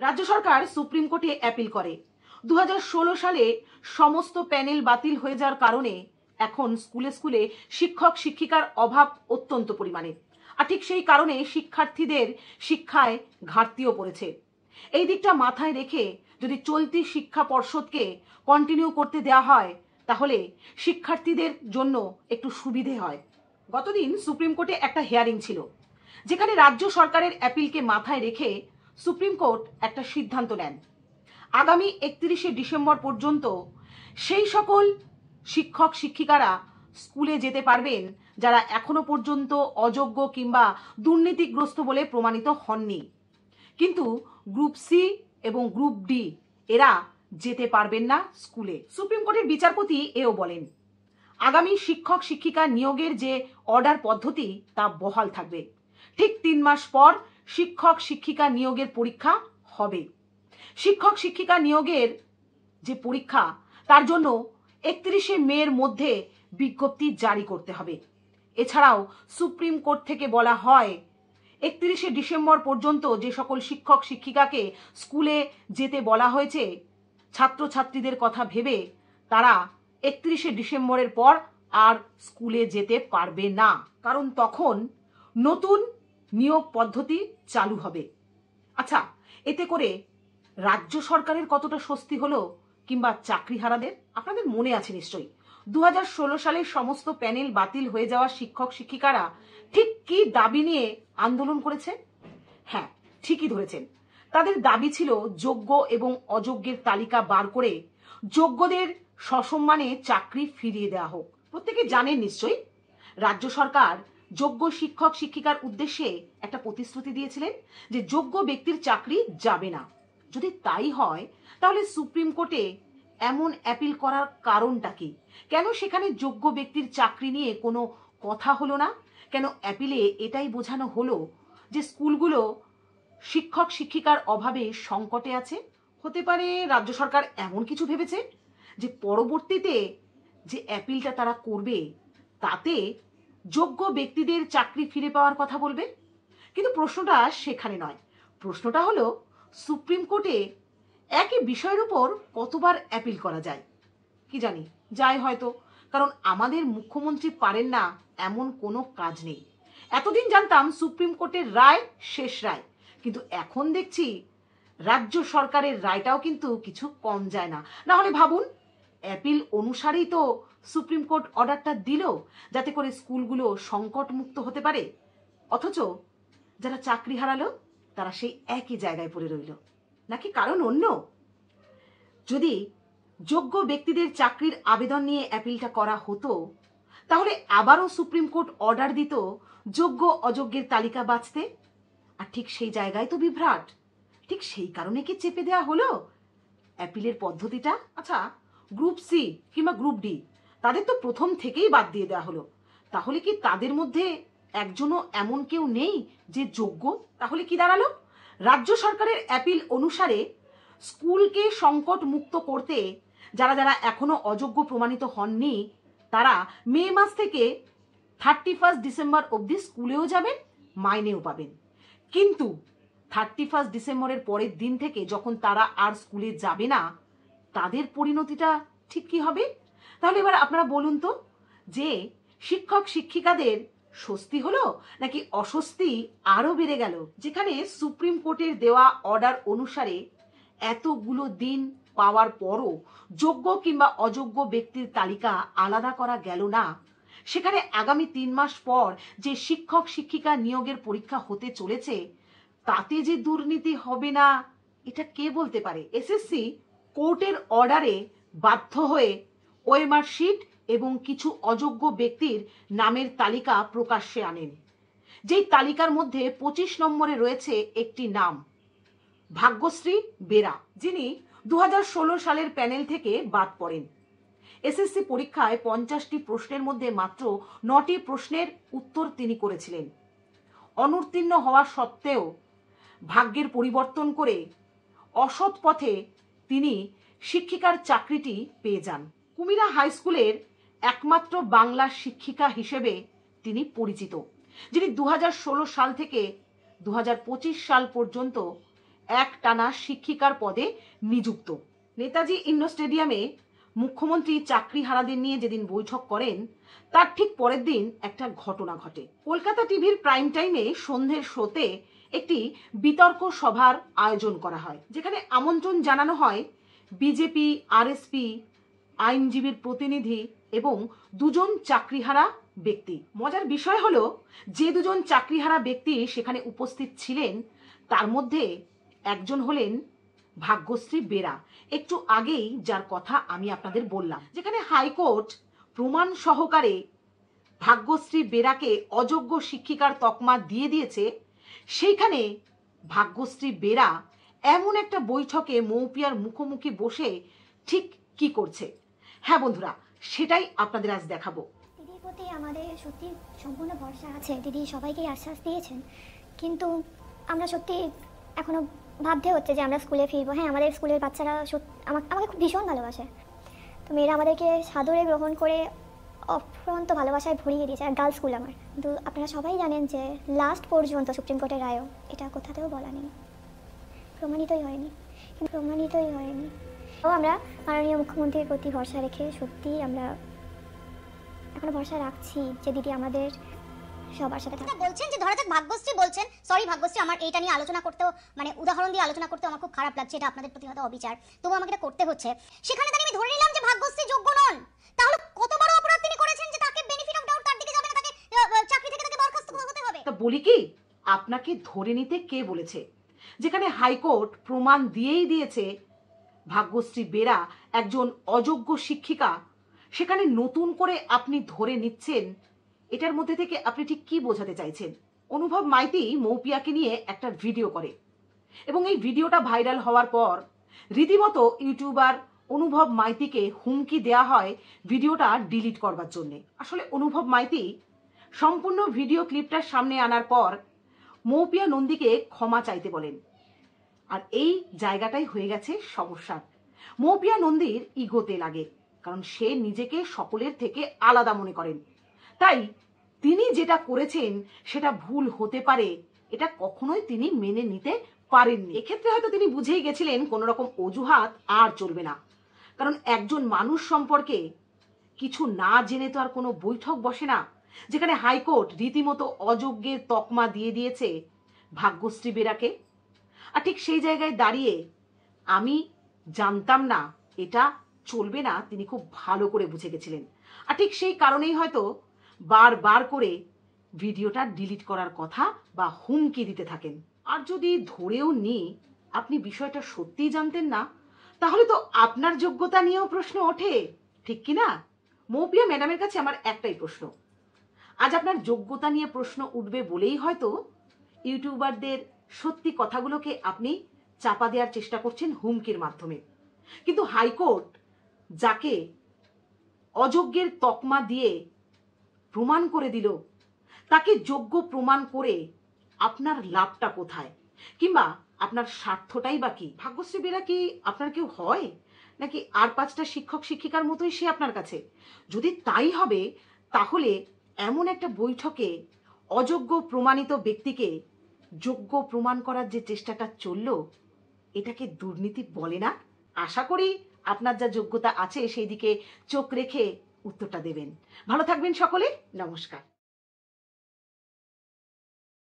রাজ্য সরকার সুপ্রিম কোর্টে অ্যাপিল করে। 2016 সালে সমস্ত প্যানেল বাতিল হয়ে যাওয়ার কারণে এখন স্কুলে স্কুলে শিক্ষক শিক্ষিকার অভাব অত্যন্ত পরিমাণে, আর ঠিক সেই কারণে শিক্ষার্থীদের শিক্ষায় ঘাটতিও পড়েছে। এই দিকটা মাথায় রেখে যদি চলতি শিক্ষা পর্ষদকে কন্টিনিউ করতে দেওয়া হয় তাহলে শিক্ষার্থীদের জন্য একটু সুবিধে হয়। গতদিন সুপ্রিম কোর্টে একটা হিয়ারিং ছিল, যেখানে রাজ্য সরকারের অ্যাপিলকে মাথায় রেখে সুপ্রিম কোর্ট একটা সিদ্ধান্ত নেন। আগামী 31শে ডিসেম্বর পর্যন্ত সেই সকল শিক্ষক শিক্ষিকারা স্কুলে যেতে পারবেন যারা এখনো পর্যন্ত অযোগ্য কিংবা দুর্নীতিগ্রস্ত বলে প্রমাণিত হননি। কিন্তু গ্রুপ সি এবং গ্রুপ ডি এরা যেতে পারবেন না স্কুলে। সুপ্রিম কোর্টের বিচারপতি এও বলেন, আগামী শিক্ষক শিক্ষিকা নিয়োগের যে অর্ডার পদ্ধতি তা বহাল থাকবে। ঠিক 3 মাস পর শিক্ষক শিক্ষিকা নিয়োগের পরীক্ষা হবে। শিক্ষক শিক্ষিকা নিয়োগের যে পরীক্ষা তার জন্য 31শে মের মধ্যে বিজ্ঞপ্তি জারি করতে হবে। এছাড়াও সুপ্রিম কোর্ট থেকে বলা হয় 31শে ডিসেম্বর পর্যন্ত যে সকল শিক্ষক শিক্ষিকাকে স্কুলে যেতে বলা হয়েছে ছাত্রছাত্রীদের কথা ভেবে তারা 31শে ডিসেম্বরের পর আর স্কুলে যেতে পারবে না, কারণ তখন নতুন নিয়োগ পদ্ধতি চালু হবে। আচ্ছা, এতে করে রাজ্য সরকারের কতটা স্বস্তি হলো কিংবা চাকরিহারাদের? আপনাদের মনে আছে নিশ্চয়ই 2016 সালের সমস্ত প্যানেল বাতিল হয়ে যাওয়া শিক্ষক শিক্ষিকারা ঠিক কি দাবি নিয়ে আন্দোলন করেছে? হ্যাঁ, ঠিকই ধরেছেন। তাদের দাবি ছিল যোগ্য এবং অযোগ্যের তালিকা বার করে যোগ্যদের সসম্মানে চাকরি ফিরিয়ে দেওয়া হোক। প্রত্যেকে জানেন নিশ্চয়ই রাজ্য সরকার যোগ্য শিক্ষক শিক্ষিকার উদ্দেশ্যে একটা প্রতিশ্রুতি দিয়েছিলেন যে যোগ্য ব্যক্তির চাকরি যাবে না। যদি তাই হয় তাহলে সুপ্রিম কোর্টে এমন অ্যাপিল করার কারণটা কি? কেন সেখানে যোগ্য ব্যক্তির চাকরি নিয়ে কোনো কথা হলো না? কেন অ্যাপিলে এটাই বোঝানো হলো যে স্কুলগুলো শিক্ষক শিক্ষিকার অভাবে সংকটে আছে? হতে পারে রাজ্য সরকার এমন কিছু ভেবেছে যে পরবর্তীতে যে অ্যাপিলটা তারা করবে তাতে যোগ্য ব্যক্তিদের চাকরি ফিরে পাওয়ার কথা বলবে। কিন্তু প্রশ্নটা সেখানে নয়। প্রশ্নটা হলো সুপ্রিম কোর্টে একই বিষয়ের উপর কতবার অ্যাপিল করা যায়? কি জানি, যায় হয়তো, কারণ আমাদের মুখ্যমন্ত্রী পারেন না এমন কোনো কাজ নেই। এতদিন জানতাম সুপ্রিম কোর্টের রায় শেষ রায়, কিন্তু এখন দেখছি রাজ্য সরকারের রায়টাও কিন্তু কিছু কম যায় না। না হলে ভাবুন, অ্যাপিল অনুসারেই তো সুপ্রিম কোর্ট অর্ডারটা দিল যাতে করে স্কুলগুলো সংকট মুক্ত হতে পারে, অথচ যারা চাকরি হারালো তারা সেই একই জায়গায় পড়ে রইল। নাকি কারণ অন্য? যদি যোগ্য ব্যক্তিদের চাকরির আবেদন নিয়ে অ্যাপিলটা করা হতো তাহলে আবারও সুপ্রিম কোর্ট অর্ডার দিত যোগ্য অযোগ্যের তালিকা বাছতে, আর ঠিক সেই জায়গায় তো বিভ্রাট। ঠিক সেই কারণে কি চেপে দেওয়া হলো অ্যাপিলের পদ্ধতিটা? আচ্ছা, গ্রুপ সি কিংবা গ্রুপ ডি তাদের তো প্রথম থেকেই বাদ দিয়ে দেওয়া হলো, তাহলে কি তাদের মধ্যে একজনও এমন কেউ নেই যে যোগ্য? তাহলে কি দাঁড়ালো? রাজ্য সরকারের অ্যাপিল অনুসারে স্কুলকে সংকট মুক্ত করতে যারা যারা এখনো অযোগ্য প্রমাণিত হননি তারা মে মাস থেকে 31 ডিসেম্বর অবধি স্কুলেও যাবেন, মাইনেও পাবেন। কিন্তু 31 ডিসেম্বরের পরের দিন থেকে যখন তারা আর স্কুলে যাবে না তাদের পরিণতিটা ঠিক কি হবে? তাহলে এবার আপনারা বলুন তো, যে শিক্ষক শিক্ষিকাদের স্বস্তি হলো নাকি অস্বস্তি আরো বেড়ে গেল? যেখানে সুপ্রিম কোর্টের দেওয়া অর্ডার অনুসারে এতগুলো দিন পাওয়ার পরও যোগ্য কিংবা অযোগ্য ব্যক্তির তালিকা আলাদা করা গেল না, সেখানে আগামী 3 মাস পর যে শিক্ষক শিক্ষিকা নিয়োগের পরীক্ষা হতে চলেছে তাতে যে দুর্নীতি হবে না এটা কে বলতে পারে? এসএসসি কোর্টের অর্ডারে বাধ্য হয়ে ওএমআর শিট এবং কিছু অযোগ্য ব্যক্তির নামের তালিকা প্রকাশ্যে আনেন। যেই তালিকার মধ্যে 25 নম্বরে রয়েছে একটি নাম, ভাগ্যশ্রী বেরা, যিনি 2016 সালের প্যানেল থেকে বাদ পড়েন। এসএসসি পরীক্ষায় 50টি প্রশ্নের মধ্যে মাত্র 9টি প্রশ্নের উত্তর তিনি করেছিলেন। অনুত্তীর্ণ হওয়া সত্ত্বেও ভাগ্যের পরিবর্তন করে অসৎ পথে তিনি শিক্ষিকার চাকরিটি পেয়ে যান। কুমিরা হাই স্কুলের একমাত্র বাংলা শিক্ষিকা হিসেবে তিনি পরিচিত, যিনি 2016 সাল থেকে 2025 সাল পর্যন্ত একটানা শিক্ষিকার পদে নিযুক্ত। নেতাজি ইন্ডোর স্টেডিয়ামে মুখ্যমন্ত্রী চাকরিহারাদের নিয়ে যেদিন বৈঠক করেন তার ঠিক পরের দিন একটা ঘটনা ঘটে। কলকাতা টিভির প্রাইম টাইমে সন্ধ্যের শোতে একটি বিতর্ক সভার আয়োজন করা হয়, যেখানে আমন্ত্রণ জানানো হয় বিজেপি, আরএসপি, আইনজীবীর প্রতিনিধি এবং দুজন চাকরিহারা ব্যক্তি। মজার বিষয় হলো, যে দুজন চাকরিহারা ব্যক্তি সেখানে উপস্থিত ছিলেন তার মধ্যে একজন হলেন ভাগ্যশ্রী বেরা, একটু আগেই যার কথা আমি আপনাদের বললাম। যেখানে হাইকোর্ট প্রমাণ সহকারে ভাগ্যশ্রী বেরাকে অযোগ্য শিক্ষিকার তকমা দিয়ে দিয়েছে, সেইখানে ভাগ্যশ্রী বেরা এমন একটা বৈঠকে মৌপিয়ার মুখোমুখি বসে ঠিক কি করছে, হ্যাঁ বন্ধুরা, সেটাই আপনাদের আজ দেখাবো। দিদির প্রতি আমাদের সত্যি সম্পূর্ণ ভরসা আছে। দিদি সবাইকেই আশ্বাস দিয়েছেন, কিন্তু আমরা সত্যি এখনও ভাবতে হচ্ছে যে আমরা স্কুলে ফিরবো। হ্যাঁ, আমাদের স্কুলের বাচ্চারা আমাকে খুব ভীষণ ভালোবাসে। তো মেয়েরা আমাদেরকে সাদরে গ্রহণ করে অফুরন্ত ভালোবাসায় ভরিয়ে দিয়েছে। আর গার্লস স্কুল আমার, কিন্তু আপনারা সবাই জানেন যে লাস্ট পর্যন্ত সুপ্রিম কোর্টের রায়ও এটা কোথাতেও বলা নেই, প্রমাণিতই হয়নি। তো আমরা মাননীয় মুখ্যমন্ত্রীর প্রতি ভরসা রেখে সত্যি আমরা এখনো ভরসা রাখছি যে দিদি আমাদের সবার সাথে থাকবে। বলছেন যে ধরা যাক ভাগ্যশ্রী বলছেন, সরি ভাগ্যশ্রী, আমার এইটা নিয়ে আলোচনা করতেও মানে উদাহরণ দিয়ে আলোচনা করতে আমার খুব খারাপ লাগছে, এটা আপনাদের প্রতি হয়তো অবিচার, তবু আমাকে এটা করতে হচ্ছে। সেখানে দাঁড়িয়ে আমি ধরে নিলাম যে ভাগ্যশ্রী যোগ্য নন, তাহলে কত বড় অপরাধ তিনি করেছেন যে তাকে বেনিফিট অফ ডাউট তার দিকে যাবে না, তাকে চাকরি থেকে তাকে বরখাস্ত হতে হবে। তা বলি কি, আপনাকে ধরে নিতে কে বলেছে? যেখানে হাইকোর্ট প্রমাণ দিয়েই দিয়েছে ভাগ্যশ্রী বেরা একজন অযোগ্য শিক্ষিকা, সেখানে নতুন করে আপনি ধরে নিচ্ছেন, এটার মধ্যে থেকে আপনি ঠিক কি বোঝাতে চাইছেন? অনুভব মাইতি মৌপিয়াকে নিয়ে একটা ভিডিও করে এবং এই ভিডিওটা ভাইরাল হওয়ার পর রীতিমতো ইউটিউবার অনুভব মাইতিকে হুমকি দেয়া হয় ভিডিওটা ডিলিট করবার জন্যে। আসলে অনুভব মাইতি সম্পূর্ণ ভিডিও ক্লিপটার সামনে আনার পর মৌপিয়া নন্দীকে ক্ষমা চাইতে বলেন, আর এই জায়গাটাই হয়ে গেছে সমস্যার। মৌপিয়া নন্দীর ইগোতে লাগে, কারণ সে নিজেকে সকলের থেকে আলাদা মনে করেন, তাই তিনি যেটা করেছেন সেটা ভুল হতে পারে এটা কখনোই তিনি মেনে নিতে পারেননি। এক্ষেত্রে হয়তো তিনি বুঝেই গেছিলেন কোনো রকম অজুহাত আর চলবে না, কারণ একজন মানুষ সম্পর্কে কিছু না জেনে তো আর কোনো বৈঠক বসে না। যেখানে হাইকোর্ট রীতিমতো অযোগ্যের তকমা দিয়ে দিয়েছে ভাগ্যশ্রী বেরাকে, আর ঠিক সেই জায়গায় দাঁড়িয়ে আমি জানতাম না এটা চলবে না, তিনি খুব ভালো করে বুঝে গেছিলেন। আর ঠিক সেই কারণেই হয়তো বারবার করে ভিডিওটা ডিলিট করার কথা বা হুমকি দিতে থাকেন। আর যদি ধরেও নিই আপনি বিষয়টা সত্যিই জানতেন না, তাহলে তো আপনার যোগ্যতা নিয়েও প্রশ্ন ওঠে, ঠিক কি না? মৌপিয়া ম্যাডামের কাছে আমার একটাই প্রশ্ন, আজ আপনার যোগ্যতা নিয়ে প্রশ্ন উঠবে বলেই হয়তো ইউটিউবারদের সত্যি কথাগুলোকে আপনি চাপা দেওয়ার চেষ্টা করছেন হুমকির মাধ্যমে, কিন্তু হাইকোর্ট যাকে অযোগ্যের তকমা দিয়ে প্রমাণ করে দিল, তাকে যোগ্য প্রমাণ করে আপনার লাভটা কোথায়, কিংবা আপনার স্বার্থটাই বা কি? ভাগ্যশ্রী বেরা কি আপনার কেউ হয়, নাকি আর 5টা শিক্ষক শিক্ষিকার মতোই সে আপনার কাছে? যদি তাই হবে, তাহলে এমন একটা বৈঠকে অযোগ্য প্রমাণিত ব্যক্তিকে যোগ্য প্রমাণ করার যে চেষ্টাটা চলল, এটাকে দুর্নীতি বলে না? আশা করি আপনার যা যোগ্যতা আছে সেই দিকে চোখ রেখে উত্তরটা দেবেন। ভালো থাকবেন সকলে, নমস্কার।